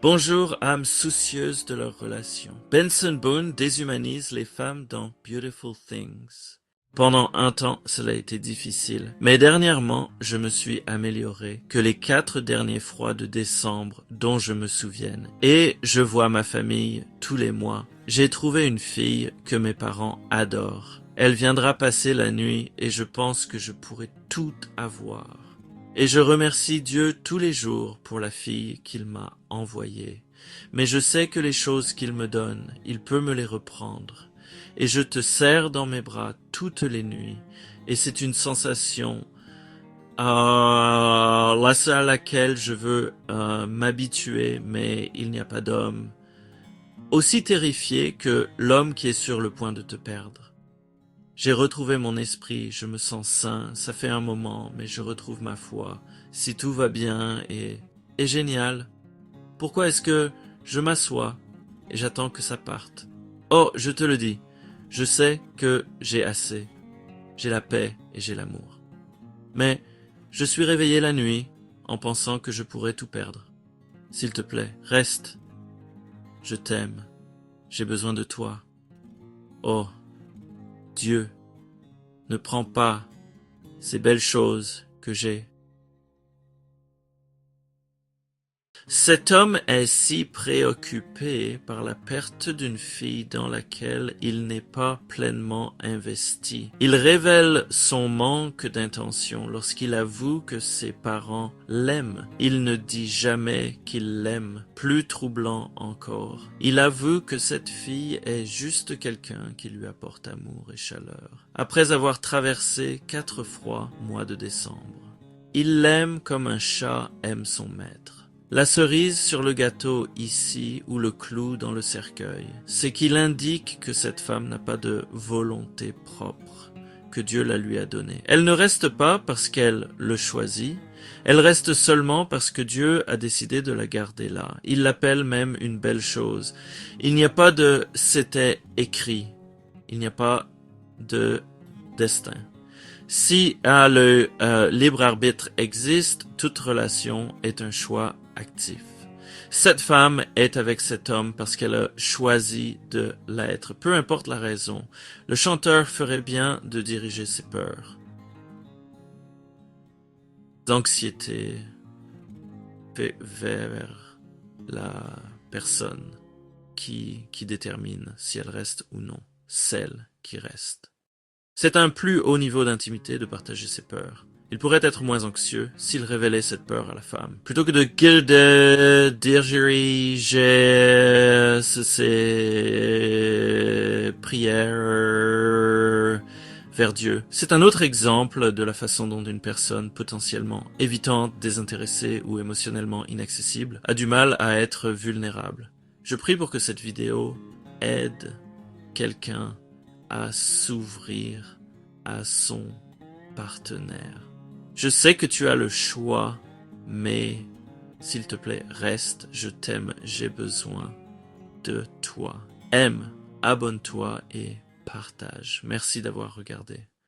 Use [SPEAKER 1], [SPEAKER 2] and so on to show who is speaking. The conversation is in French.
[SPEAKER 1] Bonjour, âmes soucieuses de leur relation. Benson Boone déshumanise les femmes dans Beautiful Things. Pendant un temps, cela a été difficile, mais dernièrement, je me suis amélioré que les 4 derniers froids de décembre dont je me souvienne. Et je vois ma famille tous les mois. J'ai trouvé une fille que mes parents adorent. Elle viendra passer la nuit et je pense que je pourrai tout avoir. Et je remercie Dieu tous les jours pour la fille qu'il m'a envoyée. Mais je sais que les choses qu'il me donne, il peut me les reprendre. Et je te serre dans mes bras toutes les nuits. Et c'est une sensation à laquelle je veux m'habituer, mais il n'y a pas d'homme aussi terrifié que l'homme qui est sur le point de te perdre. J'ai retrouvé mon esprit, je me sens sain, ça fait un moment, mais je retrouve ma foi. Si tout va bien et génial, pourquoi est-ce que je m'assois et j'attends que ça parte? Oh, je te le dis, je sais que j'ai assez. J'ai la paix et j'ai l'amour. Mais je suis réveillé la nuit en pensant que je pourrais tout perdre. S'il te plaît, reste. Je t'aime. J'ai besoin de toi. Oh, Dieu, ne prends pas ces belles choses que j'ai. Cet homme est si préoccupé par la perte d'une fille dans laquelle il n'est pas pleinement investi. Il révèle son manque d'intention lorsqu'il avoue que ses parents l'aiment. Il ne dit jamais qu'il l'aime. Plus troublant encore, il avoue que cette fille est juste quelqu'un qui lui apporte amour et chaleur. Après avoir traversé 4 froids mois de décembre, il l'aime comme un chat aime son maître. La cerise sur le gâteau ici, ou le clou dans le cercueil, c'est qu'il indique que cette femme n'a pas de volonté propre, que Dieu la lui a donnée. Elle ne reste pas parce qu'elle le choisit, elle reste seulement parce que Dieu a décidé de la garder là. Il l'appelle même une belle chose. Il n'y a pas de « c'était écrit », il n'y a pas de destin. Si le libre arbitre existe, toute relation est un choix actif. Cette femme est avec cet homme parce qu'elle a choisi de l'être, peu importe la raison. Le chanteur ferait bien de diriger ses peurs, d'anxiété vers la personne qui détermine si elle reste ou non, celle qui reste. C'est un plus haut niveau d'intimité de partager ses peurs. Il pourrait être moins anxieux s'il révélait cette peur à la femme. Plutôt que de diriger ses prières vers Dieu. C'est un autre exemple de la façon dont une personne potentiellement évitante, désintéressée ou émotionnellement inaccessible a du mal à être vulnérable. Je prie pour que cette vidéo aide quelqu'un à s'ouvrir à son partenaire. Je sais que tu as le choix, mais s'il te plaît, reste, je t'aime, j'ai besoin de toi. Aime, abonne-toi et partage. Merci d'avoir regardé.